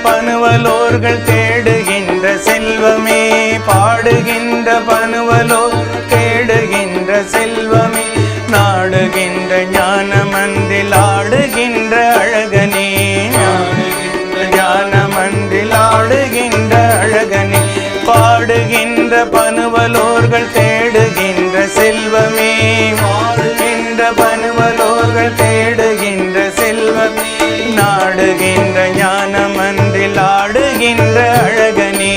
பனுவலோர்கள் தேடுகின்ற செல்வமே, பாடுகின்ற பனுவலோர் தேடுகின்ற செல்வமே, நாடுகின்ற ஞான மந்தில் ஆடுகின்ற அழகனே, ஞான மந்தில் ஆடுகின்ற அழகனே, பாடுகின்ற பனுவலோர்கள் தேடுகின்ற செல்வமே, பாடுகின்ற பனுவலோர்கள் தேடுகின்ற செல்வமே, நாடுகின்ற ஞான மந்தில் ஆடுகின்ற அழகனே,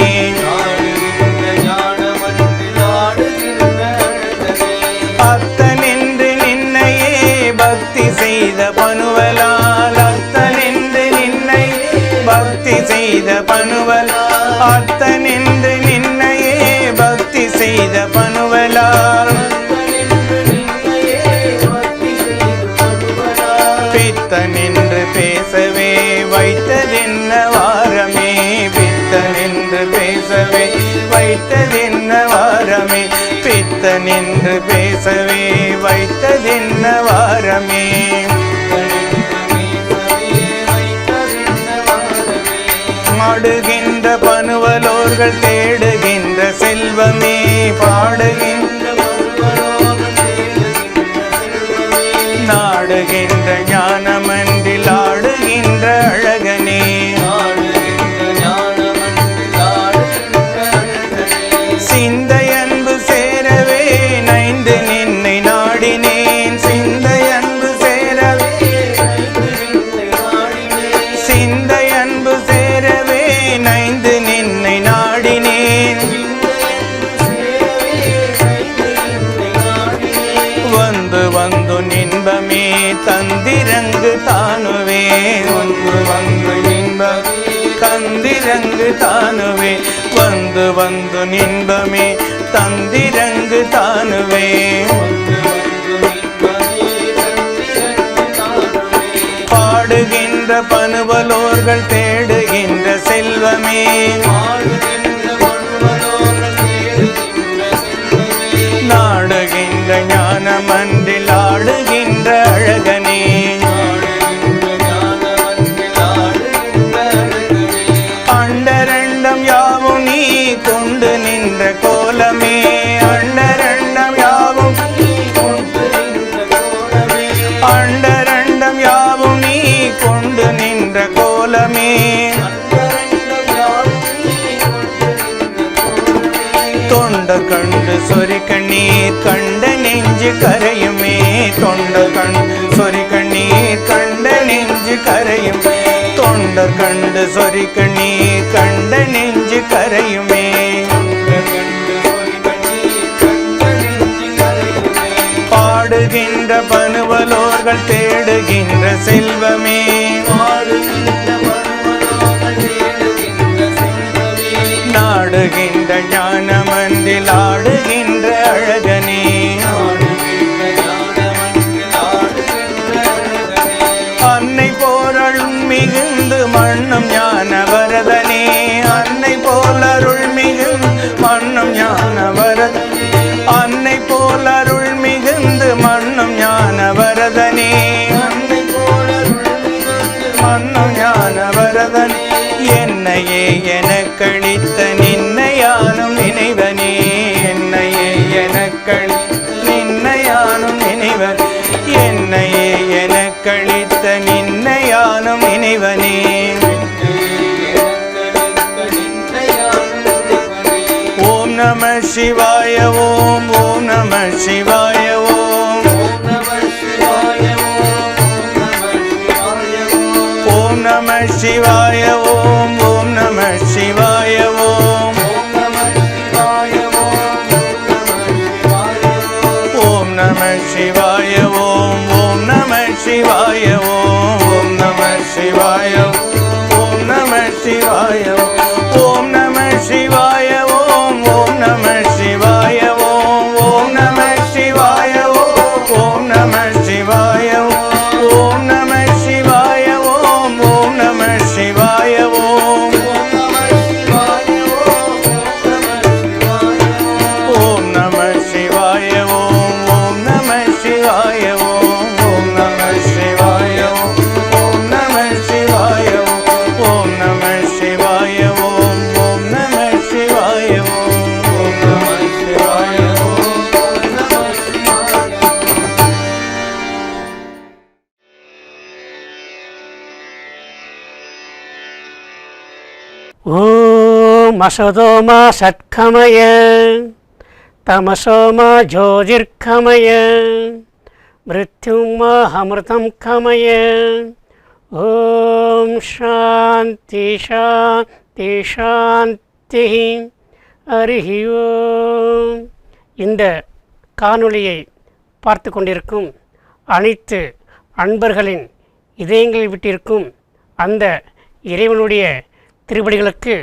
அத்தனென்று நின்னையே பக்தி செய்த பனுவலால், அத்தனென்று நின்னை பக்தி செய்த பனுவலால், அத்தனென்று நின்னையே பக்தி செய்த பனுவலால், பித்தனென்று பேசவே வைத்ததென்ன வாரமே, பித்தனென்று பேசவே வைத்ததென்ன வாரமே, பித்தனென்று பேசவே வைத்ததென்ன வாரமே, ஆடுகின்ற பனுவலோர்கள் தேடுகின்ற செல்வமே, பாடுகின்ற பனுவலோர்கள் தேடுகின்ற செல்வமே, நாடுகின்ற ஞான மந்தில் ஆடுகின்ற அழகனே, சிந்தை அன்பு சேரவே நைந்து நின்னை நாடினேன், சிந்தை அன்பு சேரவே, சிந்தை அன்பு சேரவே நைந்து நின்னை நாடினேன், வந்து வந்து இன்பமே தந்திரங்கு தானுவே, வந்து வந்து இன்பமே தந்திரங்கு தானுவே, வந்து வந்து இன்பமே தந்திரங்கு தானுவே, பாடுகின்ற பனுவலோர்கள் தேடுகின்ற செல்வமே, நாடுகின்ற ஞான மந்தில் ஆடுகின்ற அழகனே, அண்டரண்டம் யாவும் நீ கொண்டு நின்ற கோலமே, அண்டரண்டம் யாவும் அண்டரண்டம் யாவும் நீ கொண்டு நின்ற கோலமே, தொண்ட கண்டு சொரி கண்ணீர் கண்ட நெஞ்சு கரையுமே, தொண்ட கண்டு சொரி கண்ணீர் கண்ட நெஞ்சு கரையுமே, தொண்டர் கண்டு சொரி கண்ணீர் கண்ட நெஞ்சு கரையுமே, பாடுகின்ற பனுவலோர்கள் தேடுகின்ற செல்வமே, நாடுகின்ற ஞான மந்தில் ஆடுகின்ற அழகனே, அன்னை போரளும் மிகுந்து மண்ணும் ஞான வரதனே, அன்னை போலருள் மிகுந்து மண்ணும் ஞான வரதனே, அன்னை போலருள் மிகுந்து மண்ணும் ஞான வரதனே, அன்னை போலருள் மிகுந்து மண்ணும் ஞான வரதனே, என்னையே எனக்களித்த நின்னையானும் நினைவனே, என்னையே எனக்களித்த நின்னையானும் நினைவனே, என்னையே எனக்களித்த நின்னையானும் நினைவனே, ஓம் நம சிவாய ஓம், ஓம் நம சிவாய ஓம், ஓம் நம சிவாய ஓம், ஓம் நம சிவாய ஓம், ஓம் நம சிவாய ஓம், ஓம் நம சிவாய ஓம், ஓம் நம சிவாய ஓம் நம சிவாய ஓம் நம சிவாய ஓம், ஓம் நம சிவாய ஓம், ஓம் நம சிவாய ஓம், ஓம் நம சிவாய ஓம் நம சிவாய ஓம், ஓம் நம சிவாய ஓம், ஓம் நம சிவாய ஓம், ஓம் நம சிவாய ஓம், ஓம் நம சிவாய ஓம், ஓம் நம சிவாய ஓம் அசதோமா சத்கமய தமசோமா ஜோதிர்கமய மிருத்யுமா அமிர்தம் கமய. ஓம் சாந்தி சாந்தி சாந்தி. ஹரி ஓம். இந்த காணொளியை பார்த்து கொண்டிருக்கும் அனைத்து அன்பர்களின் இதயங்களில் விட்டிருக்கும் அந்த இறைவனுடைய திருவடிகளுக்கு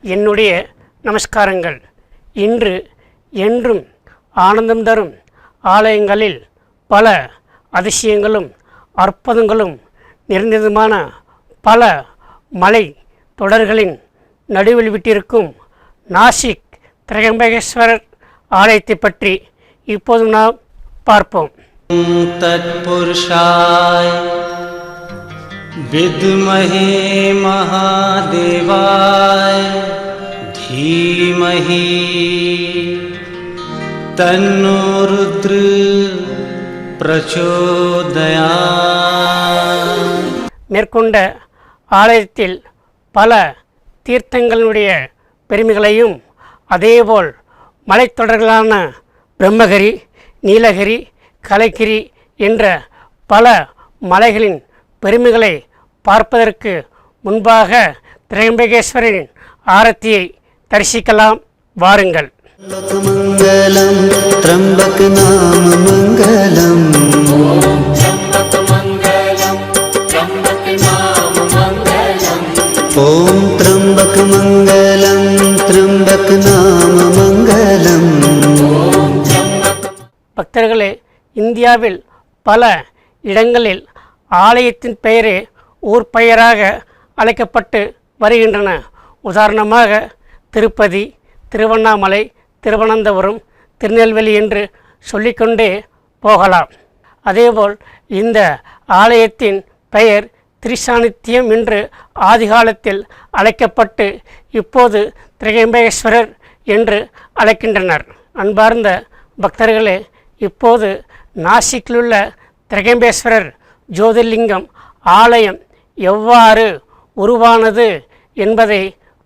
என்னுடைய நமஸ்காரங்கள். இன்று என்றும் ஆனந்தம் தரும் ஆலயங்களில் பல அதிசயங்களும் அற்புதங்களும் நிறைந்ததுமான பல மலை தொடர்களின் நடுவில் விட்டிருக்கும் நாசிக் திரையம்பகேஸ்வரர் ஆலயத்தை பற்றி இப்போது நாம் பார்ப்போம். तत्पुरुषाय विद्महे महादेवाय धीमहि तन्नो रुद्र प्रचोदयात्. மேற்கொண்ட ஆலயத்தில் பல தீர்த்தங்களுடைய பெருமைகளையும் அதேபோல் மலைத்தொடர்களான பிரம்மகிரி, நீலகிரி, கலைகிரி என்ற பல மலைகளின் பெருமைகளை பார்ப்பதற்கு முன்பாக திரையம்பகேஸ்வரின் ஆரத்தியை தரிசிக்கலாம். வாருங்கள். மங்களம் த்ரம்பக நாம மங்களம். ஓம் த்ரம்பக மங்களம் த்ரம்பக நாம மங்களம். பக்தர்களே, இந்தியாவில் பல இடங்களில் ஆலயத்தின் பெயரே ஊர் பெயராக அழைக்கப்பட்டு வருகின்றன. உதாரணமாக திருப்பதி, திருவண்ணாமலை, திருவனந்தபுரம், திருநெல்வேலி என்று சொல்லிக்கொண்டே போகலாம். அதேபோல் இந்த ஆலயத்தின் பெயர் திரிசாநித்தியம் என்று ஆதிகாலத்தில் அழைக்கப்பட்டு இப்போது திரையம்பகேஸ்வரர் என்று அழைக்கின்றனர். அன்பார்ந்த பக்தர்களே, இப்போது நாசிக்கிலுள்ள திரையம்பகேஸ்வரர் ஜோதிர்லிங்கம் ஆலயம் எவ்வாறு உருவானது என்பதை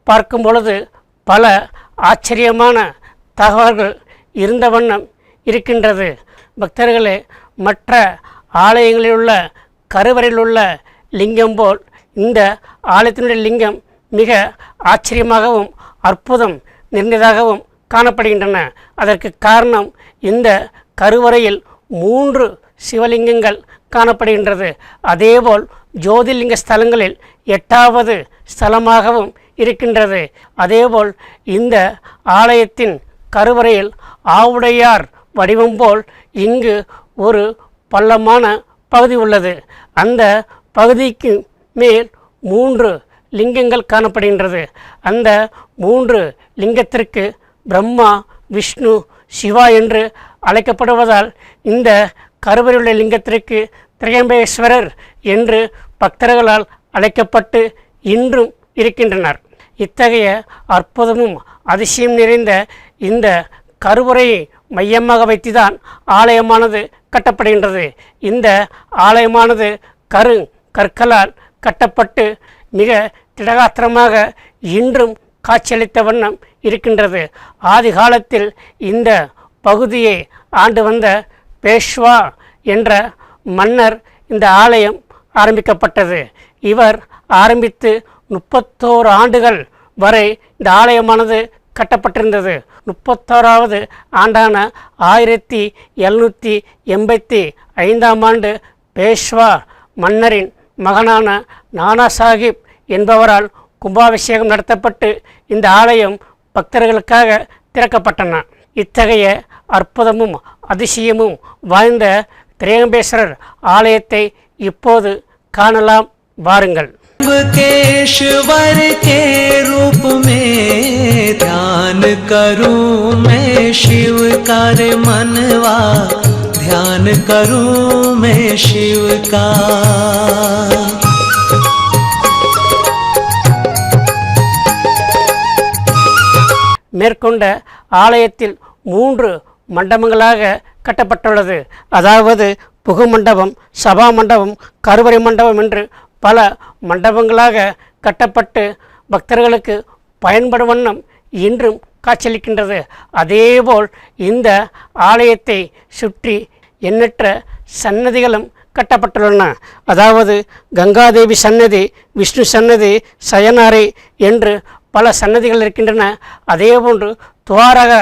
பார்க்கும் பொழுது பல ஆச்சரியமான தகவல்கள் இருந்த வண்ணம் இருக்கின்றது. பக்தர்களே, மற்ற ஆலயங்களில் உள்ள கருவறையில் உள்ள லிங்கம் போல் இந்த ஆலயத்தினுடைய லிங்கம் மிக ஆச்சரியமாகவும் அற்புதம் நிறைந்ததாகவும் காணப்படுகின்றன. அதற்கு காரணம் இந்த கருவறையில் 3 சிவலிங்கங்கள் காணப்படுகின்றது. அதேபோல் ஜோதிர்லிங்க ஸ்தலங்களில் 8வது ஸ்தலமாகவும் இருக்கின்றது. அதேபோல் இந்த ஆலயத்தின் கருவறையில் ஆவுடையார் வடிவம் போல் இங்கு ஒரு பள்ளமான பகுதி உள்ளது. அந்த பகுதிக்கு மேல் 3 லிங்கங்கள் காணப்படுகின்றது. அந்த 3 லிங்கத்திற்கு பிரம்மா, விஷ்ணு, சிவா என்று அழைக்கப்படுவதால் இந்த கருவறையுள்ள லிங்கத்திற்கு திரையம்பகேஸ்வரர் என்று பக்தர்களால் அழைக்கப்பட்டு இன்றும் இருக்கின்றனர். இத்தகைய அற்புதமும் அதிசயம் நிறைந்த இந்த கருவறையை மையமாக வைத்துதான் ஆலயமானது கட்டப்படுகின்றது. இந்த ஆலயமானது கற்களால் கட்டப்பட்டு மிக திடகாத்திரமாக இன்றும் காட்சியளித்த வண்ணம் இருக்கின்றது. ஆதி காலத்தில் இந்த பகுதியை ஆண்டு வந்த பேஷ்வா என்ற மன்னர் இந்த ஆலயம் ஆரம்பிக்கப்பட்டது. இவர் ஆரம்பித்து 31 ஆண்டுகள் வரை இந்த ஆலயமானது கட்டப்பட்டிருந்தது. 31வது ஆண்டான 1785ஆம் ஆண்டு பேஷ்வா மன்னரின் மகனான நானா சாஹிப் என்பவரால் கும்பாபிஷேகம் நடத்தப்பட்டு இந்த ஆலயம் பக்தர்களுக்காக திறக்கப்பட்டன. இத்தகைய அற்புதமும் அதிசயமும் வாய்ந்த திரையம்பகேஸ்வரர் ஆலயத்தை இப்போது காணலாம். வாருங்கள். केश्वर के रूप में ध्यान करूं मैं शिव कर मनवा, ध्यान करूं मैं शिव का. மேற்கொண்ட ஆலயத்தில் 3 மண்டபங்களாக கட்டப்பட்டுள்ளது. அதாவது புகு மண்டபம், சபா மண்டபம், கருவறை மண்டபம் என்று பல மண்டபங்களாக கட்டப்பட்டு பக்தர்களுக்கு பயன்படும் வண்ணம் இன்றும் காட்சியளிக்கின்றது. அதேபோல் இந்த ஆலயத்தை சுற்றி எண்ணற்ற சன்னதிகளும் கட்டப்பட்டுள்ளன. அதாவது கங்காதேவி சன்னதி, விஷ்ணு சன்னதி, சயனாரை என்று பல சன்னதிகள் இருக்கின்றன. அதேபோன்று துவாரக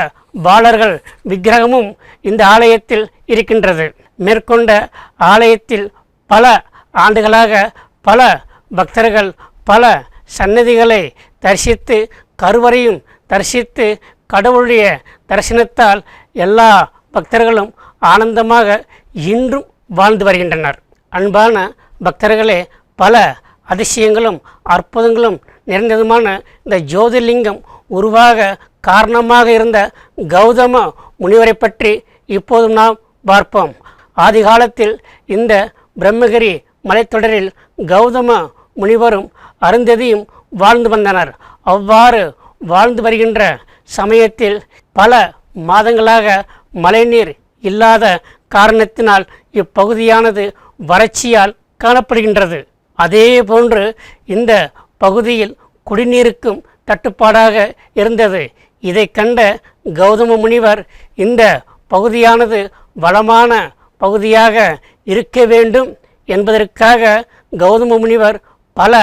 பாலர்கள் விக்கிரகமும் இந்த ஆலயத்தில் இருக்கின்றது. மேற்கொண்ட ஆலயத்தில் பல ஆண்டுகளாக பல பக்தர்கள் பல சன்னதிகளை தரிசித்து கருவறையும் தரிசித்து கடவுளுடைய தரிசனத்தால் எல்லா பக்தர்களும் ஆனந்தமாக இன்றும் வாழ்ந்து வருகின்றனர். அன்பான பக்தர்களே, பல அதிசயங்களும் அற்புதங்களும் நிறைந்ததுமான இந்த ஜோதிர்லிங்கம் உருவாக காரணமாக இருந்த கௌதம முனிவரை பற்றி இப்போதும் நாம் பார்ப்போம். ஆதி காலத்தில் இந்த பிரம்மகிரி மலைத்தொடரில் கௌதம முனிவரும் அருந்ததியும் வாழ்ந்து வந்தனர். அவ்வாறு வாழ்ந்து வருகின்ற சமயத்தில் பல மாதங்களாக மழைநீர் இல்லாத காரணத்தினால் இப்பகுதியானது வறட்சியால் காணப்படுகின்றது. அதே போன்று இந்த பகுதியில் குடிநீருக்கும் தட்டுப்பாடாக இருந்தது. இதை கண்ட கௌதம முனிவர் இந்த பகுதியானது வளமான பகுதியாக இருக்க வேண்டும் என்பதற்காக கௌதம முனிவர் பல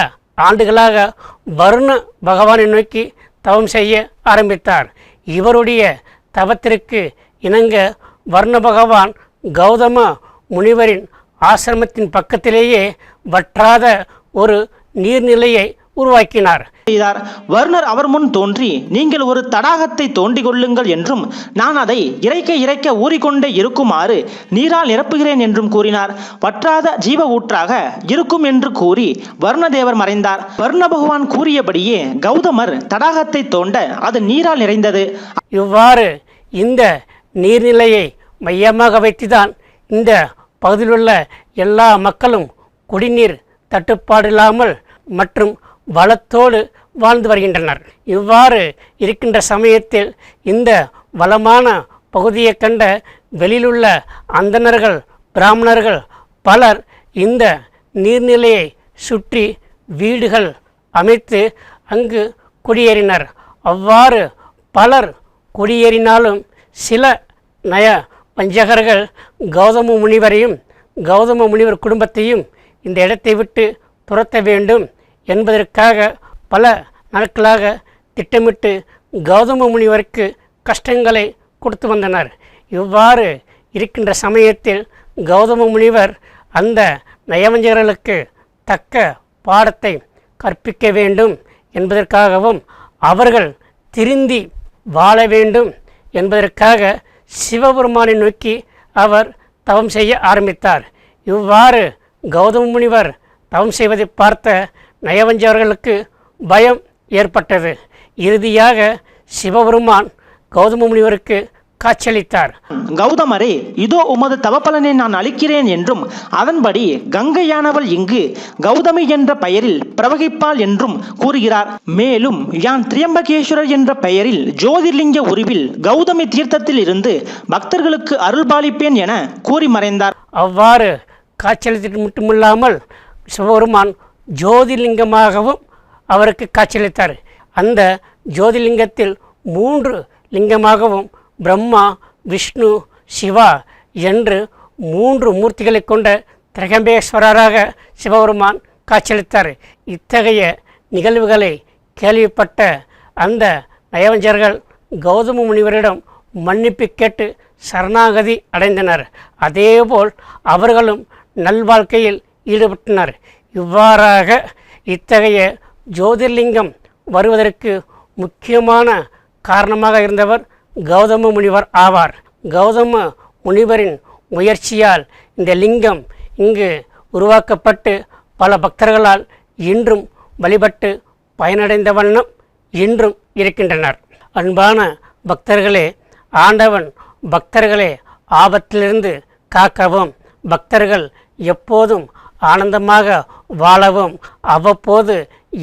ஆண்டுகளாக வருண பகவானை நோக்கி தவம் செய்ய ஆரம்பித்தார். இவருடைய தவத்திற்கு இணங்க வருண பகவான் கௌதம முனிவரின் ஆசிரமத்தின் பக்கத்திலேயே வற்றாத ஒரு நீர்நிலையை உருவாக்கினார். வருணர் அவர் முன் தோன்றி, நீங்கள் ஒரு தடாகத்தை தோண்டிக் கொள்ளுங்கள் என்றும் நான் அதை இறைக்க ஊறிக்கொண்டே இருக்குமாறு நீரால் நிரப்புகிறேன் என்றும் கூறினார். வற்றாத ஜீவ ஊற்றாக இருக்கும் என்று கூறி வருணதேவர் மறைந்தார். வருண பகவான் கூறியபடியே கௌதமர் தடாகத்தை தோண்ட அது நீரால் நிறைந்தது. இவ்வாறு இந்த நீர்நிலையை மையமாக வைத்துதான் இந்த பகுதியில் உள்ள எல்லா மக்களும் குடிநீர் தட்டுப்பாடில்லாமல் மற்றும் வளத்தோடு வாழ்ந்து வருகின்றனர். இவ்வாறு இருக்கின்ற சமயத்தில் இந்த வளமான பகுதியை கண்ட வெளியிலுள்ள அந்தணர்கள் பிராமணர்கள் பலர் இந்த நீர்நிலையை சுற்றி வீடுகள் அமைத்து அங்கு குடியேறினர். அவ்வாறு பலர் குடியேறினாலும் சில நய வஞ்சகர்கள் கௌதம முனிவரையும் கௌதம முனிவர் குடும்பத்தையும் இந்த இடத்தை விட்டு துரத்த வேண்டும் என்பதற்காக பல நாட்களாக திட்டமிட்டு கௌதம முனிவருக்கு கஷ்டங்களை கொடுத்து வந்தனர். இவ்வாறு இருக்கின்ற சமயத்தில் கௌதம முனிவர் அந்த நயவஞ்சகர்களுக்கு தக்க பாடத்தை கற்பிக்க வேண்டும் என்பதற்காகவும் அவர்கள் திருந்தி வாழ வேண்டும் என்பதற்காக சிவபெருமானை நோக்கி அவர் தவம் செய்ய ஆரம்பித்தார். இவ்வாறு கௌதம முனிவர் தவம் செய்வதை பார்த்த நயவஞ்சகர்களுக்கு பயம் ஏற்பட்டது. இறுதியாக சிவபெருமான் கௌதம முனிவருக்கு காட்சியளித்தார். கௌதமரே, இதோ உமது தவப்பலனை நான் அளிக்கிறேன் என்றும் அதன்படி கங்கையானவள் இங்கு கௌதமி என்ற பெயரில் பிரவகிப்பாள் என்றும் கூறுகிறார். மேலும் யான் திரியம்பகேஸ்வரர் என்ற பெயரில் ஜோதிர்லிங்க உருவில் கௌதமி தீர்த்தத்தில் இருந்து பக்தர்களுக்கு அருள்பாலிப்பேன் என கூறி மறைந்தார். அவ்வாறு காட்சியளித்தது மட்டுமில்லாமல் சிவபெருமான் ஜோதிர்லிங்கமாகவும் அவருக்கு காட்சியளித்தார். அந்த ஜோதிர்லிங்கத்தில் 3 லிங்கமாகவும் பிரம்மா, விஷ்ணு, சிவா என்று 3 மூர்த்திகளை கொண்ட திரகம்பேஸ்வரராக சிவபெருமான் காட்சியளித்தார். இத்தகைய நிகழ்வுகளை கேள்விப்பட்ட அந்த நயவஞ்சர்கள் கௌதம முனிவரிடம் மன்னிப்பு கேட்டு சரணாகதி அடைந்தனர். அதேபோல் அவர்களும் நல்வாழ்க்கையில் ஈடுபட்டனர். இவ்வாறாக இத்தகைய ஜோதிர்லிங்கம் வருவதற்கு முக்கியமான காரணமாக இருந்தவர் கௌதம முனிவர் ஆவார். கௌதம முனிவரின் முயற்சியால் இந்த லிங்கம் இங்கு உருவாக்கப்பட்டு பல பக்தர்களால் இன்றும் வழிபட்டு பயனடைந்த வண்ணம் இன்றும் இருக்கின்றனர். அன்பான பக்தர்களே, ஆண்டவன் பக்தர்களே ஆபத்திலிருந்து காக்கவும் பக்தர்கள் எப்போதும் ஆனந்தமாக வாழவும் அவ்வப்போது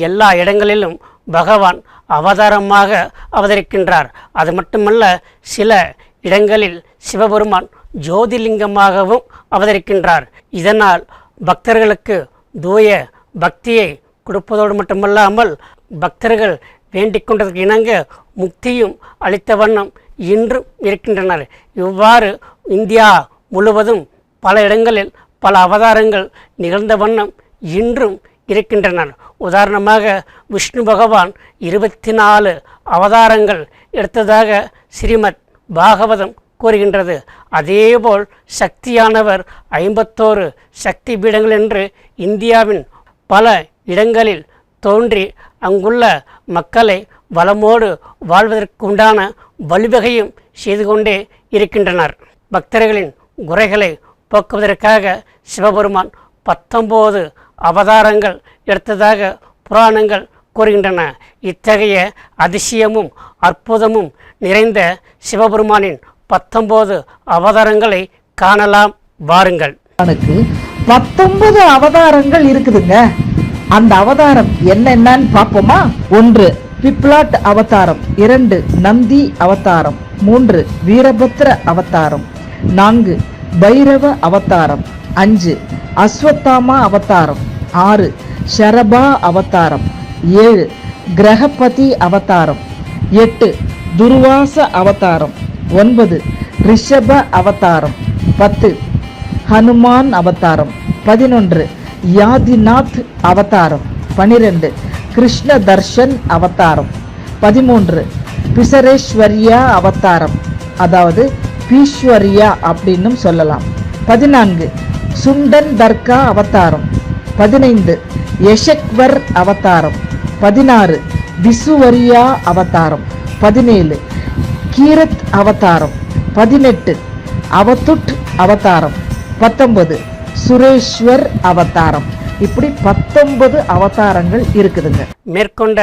எல்லா இடங்களிலும் பகவான் அவதாரமாக அவதரிக்கின்றார். அது மட்டுமல்ல, சில இடங்களில் சிவபெருமான் ஜோதிர்லிங்கமாகவும் அவதரிக்கின்றார். இதனால் பக்தர்களுக்கு தூய பக்தியை கொடுப்பதோடு மட்டுமல்லாமல் பக்தர்கள் வேண்டிக் கொண்டதற்கு இணங்க முக்தியும் அளித்த வண்ணம் இன்றும் இருக்கின்றனர். இவ்வாறு இந்தியா முழுவதும் பல இடங்களில் பல அவதாரங்கள் நிகழ்ந்த வண்ணம் இன்றும் இருக்கின்றனர். உதாரணமாக விஷ்ணு பகவான் 24 அவதாரங்கள் எடுத்ததாக ஸ்ரீமத் பாகவதம் கூறுகின்றது. அதேபோல் சக்தியானவர் 51 சக்தி பீடங்கள் என்று இந்தியாவின் பல இடங்களில் தோன்றி அங்குள்ள மக்களை வளமோடு வாழ்வதற்கு உண்டான வழிவகையும் செய்து கொண்டே இருக்கின்றனர். பக்தர்களின் குறைகளை போக்குவதற்காக சிவபெருமான் 19 அவதாரங்கள் எடுத்ததாக புராணங்கள் கூறுகின்றன. இத்தகைய அதிசயமும் அற்புதமும் நிறைந்த சிவபெருமானின் 19 அவதாரங்களை காணலாம் வாருங்கள். 19 அவதாரங்கள் இருக்குதுங்க. அந்த அவதாரம் என்னன்னு பார்ப்போமா? 1 பிப்லாட் அவதாரம், 2 நந்தி அவதாரம், 3 வீரபத்ர அவதாரம், 4 பைரவ அவதாரம், 5 அஸ்வத்தாமா அவதாரம், 6 ஷரபா அவதாரம், 7 கிரகபதி அவதாரம், 8 துர்வாச அவதாரம், 9 ரிஷப அவதாரம், 10 ஹனுமான் அவதாரம், 11 யாதிநாத் அவதாரம், 12 கிருஷ்ண தர்ஷன் அவதாரம், 13 பிசரேஸ்வரியா அவதாரம், அதாவது பீஸ்வரியா அப்படின்னு சொல்லலாம், 14 சுண்டன் தர்கா அவதாரம், 15 யஷக்வர் அவதாரம், 16 விசுவரியா அவதாரம், 17 கீரத் அவதாரம், 18 அவதுட் அவதாரம், 19 சுரேஸ்வர் அவதாரம். இப்படி 19 அவதாரங்கள் இருக்குதுங்க. மேற்கொண்ட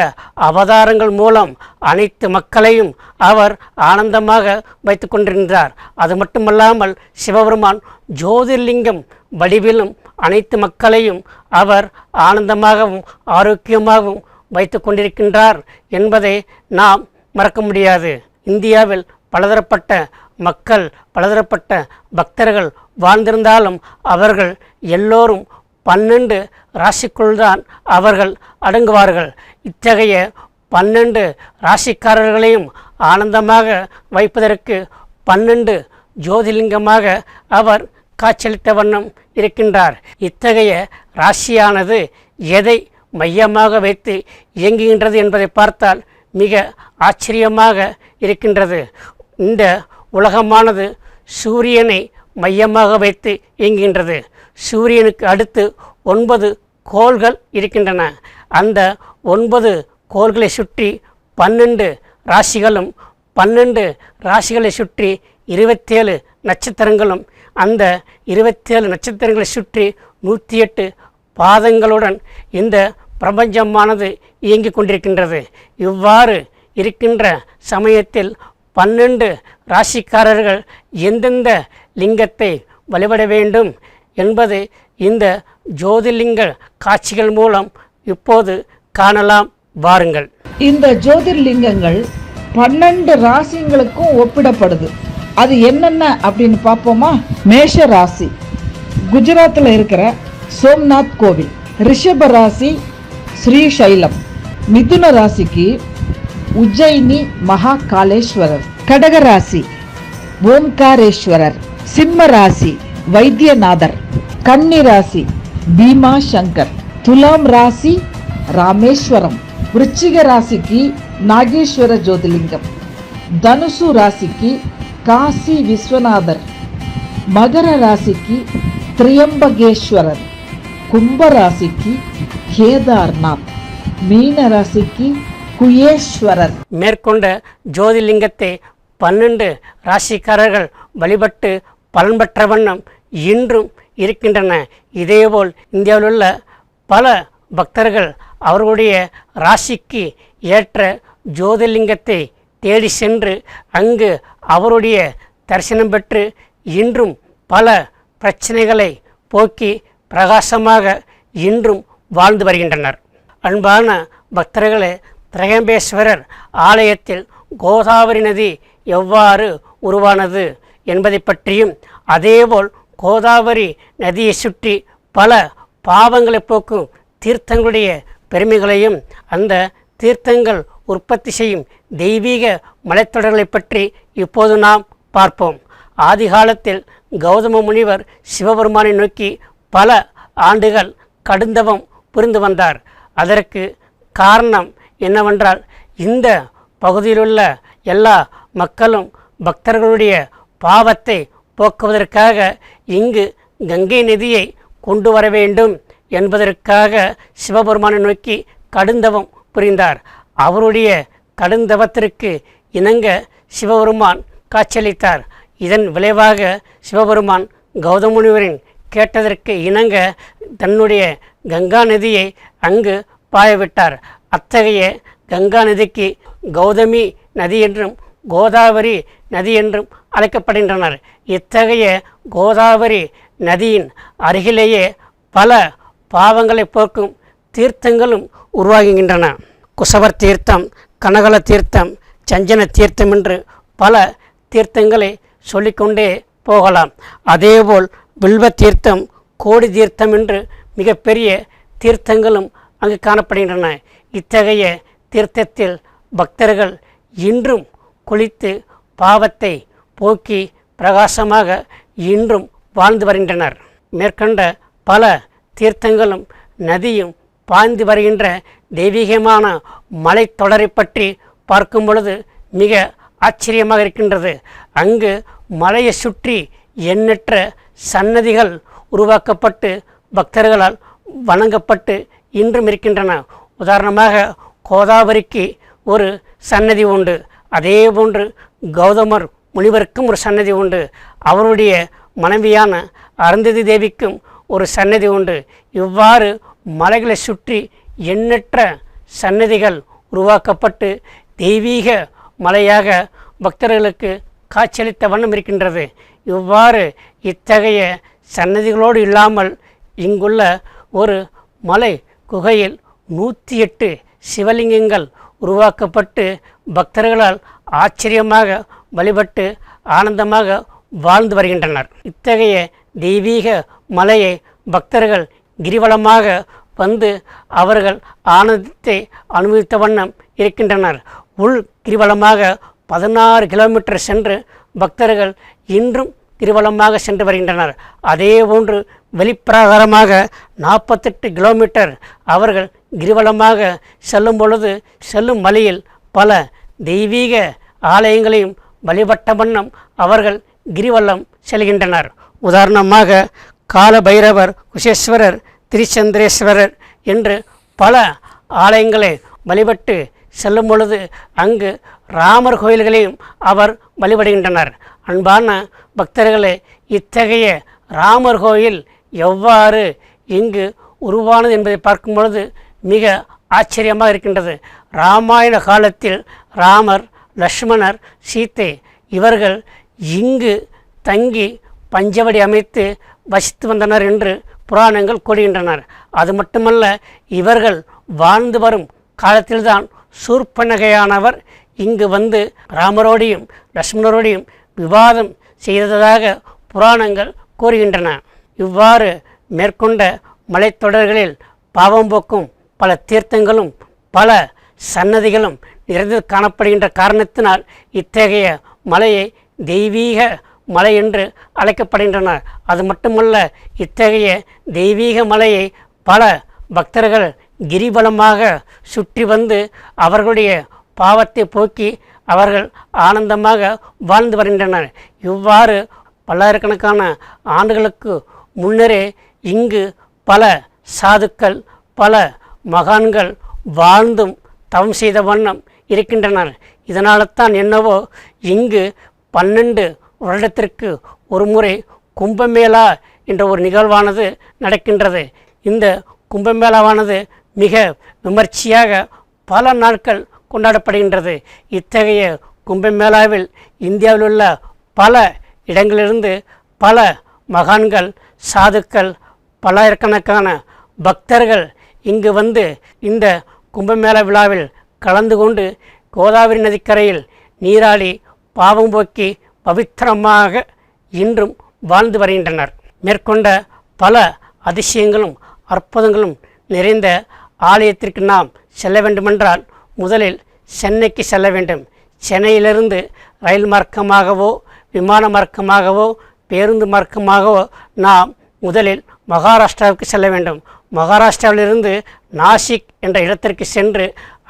அவதாரங்கள் மூலம் அனைத்து மக்களையும் அவர் ஆனந்தமாக வைத்து கொண்டிருந்தார். அது மட்டுமல்லாமல் சிவபெருமான் ஜோதிர்லிங்கம் வடிவிலும் அனைத்து மக்களையும் அவர் ஆனந்தமாகவும் ஆரோக்கியமாகவும் வைத்து கொண்டிருக்கின்றார் என்பதை நாம் மறக்க முடியாது. இந்தியாவில் பலதரப்பட்ட மக்கள் பலதரப்பட்ட பக்தர்கள் வாழ்ந்திருந்தாலும் அவர்கள் எல்லோரும் 12 ராசிக்குள்தான் அவர்கள் அடங்குவார்கள். இத்தகைய 12 ராசிக்காரர்களையும் ஆனந்தமாக வைப்பதற்கு 12 ஜோதிலிங்கமாக அவர் காட்சியளித்த வண்ணம் இருக்கின்றார். இத்தகைய ராசியானது எதை மையமாக வைத்து இயங்குகின்றது என்பதை பார்த்தால் மிக ஆச்சரியமாக இருக்கின்றது. இந்த உலகமானது சூரியனை மையமாக வைத்து இயங்குகின்றது. சூரியனுக்கு அடுத்து 9 கோள்கள் இருக்கின்றன. அந்த 9 கோள்களை சுற்றி 12 ராசிகளும் 12 ராசிகளை சுற்றி 27 நட்சத்திரங்களும் அந்த 27 நட்சத்திரங்களை சுற்றி 108 பாதங்களுடன் இந்த பிரபஞ்சமானது இயங்கிக் கொண்டிருக்கின்றது. இவ்வாறு இருக்கின்ற சமயத்தில் 12 ராசிக்காரர்கள் எந்தெந்த லிங்கத்தை வழிபட வேண்டும் என்பது இந்த ஜோதிர்லிங்க காட்சிகள் மூலம் இப்போது காணலாம் வாருங்கள். இந்த ஜோதிர்லிங்கங்கள் 12 ராசிங்களுக்கும் ஒப்பிடப்படுது. அது என்னென்ன அப்படின்னு பார்ப்போமா? மேஷ ராசி குஜராத்தில் இருக்கிற சோம்நாத் கோவில், ரிஷப ராசி ஸ்ரீசைலம், மிதுன ராசிக்கு உஜ்ஜயினி மகாகாலேஸ்வரர், கடக ராசி ஓம்காரேஸ்வரர், சிம்ம ராசி வைத்தியநாதர், கன்னி ராசி பீமா சங்கர், துலாம் ராசி ராமேஸ்வரம், விருச்சிக ராசிக்கு நாகேஸ்வர ஜோதிலிங்கம், தனுசு ராசிக்கு காசி விஸ்வநாதர், மகர ராசிக்கு திரியம்பகேஸ்வரர், கும்ப ராசிக்கு கேதார்நாத், மீன ராசிக்கு குயேஸ்வரர். மேற்கொண்ட ஜோதிலிங்கத்தை 12 ராசிக்காரர்கள் வழிபட்டு பலன் பெற்ற வண்ணம் இன்றும் இருக்கின்றன. இதேபோல் இந்தியாவில் உள்ள பல பக்தர்கள் அவர்களுடைய ராசிக்கு ஏற்ற ஜோதிர்லிங்கத்தை தேடி சென்று அங்கு அவருடைய தரிசனம் பெற்று இன்றும் பல பிரச்சனைகளை போக்கி பிரகாசமாக இன்றும் வாழ்ந்து வருகின்றனர். அன்பான பக்தர்களே, திரையம்பேஸ்வரர் ஆலயத்தில் கோதாவரி நதி எவ்வாறு உருவானது என்பதை பற்றியும் அதேபோல் கோதாவரி நதியை சுற்றி பல பாவங்களை போக்கும் தீர்த்தங்களுடைய பெருமைகளையும் அந்த தீர்த்தங்கள் உற்பத்தி செய்யும் தெய்வீக மலைத்தொடர்களை பற்றி இப்போது நாம் பார்ப்போம். ஆதி காலத்தில் கௌதம முனிவர் சிவபெருமானை நோக்கி பல ஆண்டுகள் கடுந்தவம் புரிந்து வந்தார். அதற்கு காரணம் என்னவென்றால், இந்த பகுதியிலுள்ள எல்லா மக்களும் பக்தர்களுடைய பாவத்தை போக்குவதற்காக இங்கு கங்கை நதியை கொண்டு வர வேண்டும் என்பதற்காக சிவபெருமானை நோக்கி கடுந்தவம் புரிந்தார். அவருடைய கடுந்தவத்திற்கு இணங்க சிவபெருமான் காட்சியளித்தார். இதன் விளைவாக சிவபெருமான் கௌதம முனிவரின் கேட்டதற்கு இணங்க தன்னுடைய கங்கா நதியை அங்கு பாயவிட்டார். அத்தகைய கங்கா நதிக்கு கௌதமி நதி என்றும் கோதாவரி நதி என்றும் அழைக்கப்படுகின்றனர். இத்தகைய கோதாவரி நதியின் அருகிலேயே பல பாவங்களை போக்கும் தீர்த்தங்களும் உருவாகின்றன. குசவர் தீர்த்தம், கனகல தீர்த்தம், சஞ்சன தீர்த்தம் என்று பல தீர்த்தங்களை சொல்லிக்கொண்டே போகலாம். அதேபோல் வில்வ தீர்த்தம், கோடி தீர்த்தம் என்று மிகப்பெரிய தீர்த்தங்களும் அங்கு காணப்படுகின்றன. இத்தகைய தீர்த்தத்தில் பக்தர்கள் இன்றும் குளித்து பாவத்தை போக்கி பிரகாசமாக இன்றும் வாழ்ந்து வருகின்றனர். மேற்கண்ட பல தீர்த்தங்களும் நதியும் பாய்ந்து வருகின்ற தெய்வீகமான மலைத்தொடரை பற்றி பார்க்கும் பொழுது மிக ஆச்சரியமாக இருக்கின்றது. அங்கு மலையை சுற்றி எண்ணற்ற சன்னதிகள் உருவாக்கப்பட்டு பக்தர்களால் வணங்கப்பட்டு இன்றும் இருக்கின்றன. உதாரணமாக கோதாவரிக்கு ஒரு சன்னதி உண்டு. அதே போன்று கௌதமர் முனிவருக்கும் ஒரு சன்னதி உண்டு. அவருடைய மனைவியான அருந்ததி தேவிக்கும் ஒரு சன்னதி உண்டு. இவ்வாறு மலைகளை சுற்றி எண்ணற்ற சன்னதிகள் உருவாக்கப்பட்டு தெய்வீக மலையாக பக்தர்களுக்கு காட்சியளித்த வண்ணம் இருக்கின்றது. இவ்வாறு இத்தகைய சன்னதிகளோடு இல்லாமல் இங்குள்ள ஒரு மலை குகையில் 108 சிவலிங்கங்கள் உருவாக்கப்பட்டு பக்தர்களால் ஆச்சரியமாக வழிபட்டு ஆனந்தமாக வாழ்ந்து வருகின்றனர். இத்தகைய தெய்வீக மலையை பக்தர்கள் கிரிவலமாக வந்து அவர்கள் ஆனந்தத்தை அனுபவித்த வண்ணம் இருக்கின்றனர். உள் கிரிவலமாக 16 கிலோமீட்டர் சென்று பக்தர்கள் இன்றும் கிரிவலமாக சென்று வருகின்றனர். அதே போன்று வெளிப்பிரகாரமாக 48 கிலோமீட்டர் அவர்கள் கிரிவலமாக செல்லும் பொழுது செல்லும் வழியில் பல தெய்வீக ஆலயங்களையும் வழிபட்ட வண்ணம் அவர்கள் கிரிவலம் செல்கின்றனர். உதாரணமாக கால பைரவர், குஷேஸ்வரர், திருச்சந்திரேஸ்வரர் என்று பல ஆலயங்களை வழிபட்டு செல்லும் பொழுது அங்கு ராமர் கோயில்களையும் அவர் வழிபடுகின்றனர். அன்பான பக்தர்களே, இத்தகைய ராமர் கோயில் எவ்வாறு இங்கு உருவானது என்பதை பார்க்கும் பொழுது மிக ஆச்சரியமாக இருக்கின்றது. ராமாயண காலத்தில் ராமர், லக்ஷ்மணர், சீத்தை இவர்கள் இங்கு தங்கி பஞ்சவடி அமைத்து வசித்து வந்தனர் என்று புராணங்கள் கூறுகின்றனர். அது மட்டுமல்ல, இவர்கள் வாழ்ந்து வரும் காலத்தில்தான் சூர்பனகையானவர் இங்கு வந்து ராமரோடையும் லக்ஷ்மணரோடையும் விவாதம் செய்ததாக புராணங்கள் கூறுகின்றன. இவ்வாறு மேற்கொண்ட மலைத்தொடர்களில் பாவம் போக்கும் பல தீர்த்தங்களும் பல சன்னதிகளும் நிறைந்து காணப்படுகின்ற காரணத்தினால் இத்தகைய மலையை தெய்வீக மலை என்று அழைக்கப்படுகின்றன. அது மட்டுமல்ல, இத்தகைய தெய்வீக மலையை பல பக்தர்கள் கிரிவலமாக சுற்றி வந்து அவர்களுடைய பாவத்தை போக்கி அவர்கள் ஆனந்தமாக வாழ்ந்து வருகின்றனர். இவ்வாறு பல்லாயிரக்கணக்கான ஆண்டுகளுக்கு முன்னரே இங்கு பல சாதுக்கள், பல மகான்கள் வாழ்ந்தும் தவம் செய்த வண்ணம் இருக்கின்றனர். இதனால்தான் என்னவோ இங்கு 12 வருடத்திற்கு ஒரு முறை கும்பமேளா என்ற ஒரு நிகழ்வானது நடக்கின்றது. இந்த கும்பமேளாவானது மிக விமர்சையாக பல நாட்கள் கொண்டாடப்படுகின்றது. இத்தகைய கும்பமேளாவில் இந்தியாவில் உள்ள பல இடங்களிலிருந்து பல மகான்கள், சாதுக்கள், பல்லாயிரக்கணக்கான பக்தர்கள் இங்கு வந்து இந்த கும்பமேளா விழாவில் கலந்து கொண்டு கோதாவரி நதிக்கரையில் நீராடி பாவம் போக்கி பவித்திரமாக இன்றும் வாழ்ந்து வருகின்றனர். மேற்கொண்ட பல அதிசயங்களும் அற்புதங்களும் நிறைந்த ஆலயத்திற்கு நாம் செல்ல வேண்டுமென்றால் முதலில் சென்னைக்கு செல்ல வேண்டும். சென்னையிலிருந்து ரயில் மார்க்கமாகவோ விமான மார்க்கமாகவோ பேருந்து மார்க்கமாகவோ நாம் முதலில் மகாராஷ்டிராவுக்கு செல்ல வேண்டும். மகாராஷ்டிராவிலிருந்து நாசிக் என்ற இடத்திற்கு சென்று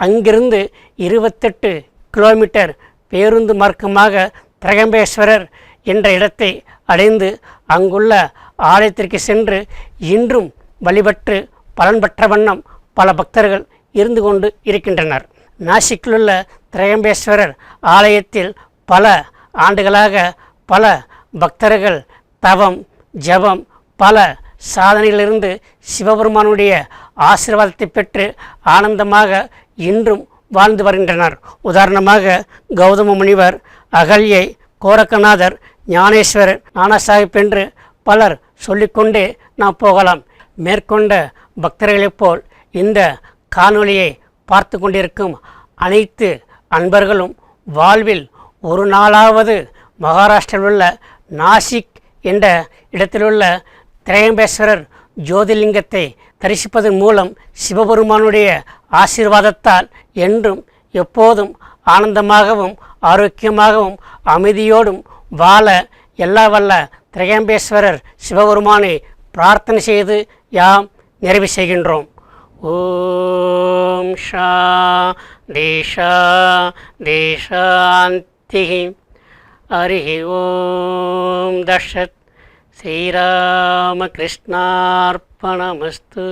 அங்கிருந்து 28 கிலோமீட்டர் பேருந்து மார்க்கமாக திரகம்பேஸ்வரர் என்ற இடத்தை அடைந்து அங்குள்ள ஆலயத்திற்கு சென்று இன்றும் வழிபட்டு பலன் பெற்ற வண்ணம் பல பக்தர்கள் இருந்து கொண்டு இருக்கின்றனர். நாசிக்கிலுள்ள திரகம்பேஸ்வரர் ஆலயத்தில் பல ஆண்டுகளாக பல பக்தர்கள் தவம் ஜபம் பல சாதனைகளிலிருந்து சிவபெருமானுடைய ஆசீர்வாதத்தை பெற்று ஆனந்தமாக இன்றும் வாழ்ந்து வருகின்றனர். உதாரணமாக கௌதம முனிவர், அகல்யை, கோரக்கநாதர், ஞானேஸ்வரர், நானாசாஹிப் என்று பலர் சொல்லிக்கொண்டே நாம் போகலாம். மேற்கொண்ட பக்தர்களைப் போல் இந்த காணொளியை பார்த்து கொண்டிருக்கும் அனைத்து அன்பர்களும் வாழ்வில் ஒரு நாளாவது மகாராஷ்டிராவில் உள்ள நாசிக் என்ற இடத்திலுள்ள திரயம்பேஸ்வரர் ஜோதிர்லிங்கத்தை தரிசிப்பதன் மூலம் சிவபெருமானுடைய ஆசீர்வாதத்தால் என்றும் எப்போதும் ஆனந்தமாகவும் ஆரோக்கியமாகவும் அமைதியோடும் வாழ எல்லா வல்ல திரயம்பேஸ்வரர் சிவபெருமானை பிரார்த்தனை செய்து யாம் நிறைவு செய்கின்றோம். ஓம் சாந்தி ஹரி ஓம் தஷத் ஸ்ரீராமகிருஷ்ணார்ப்பணமஸ்து.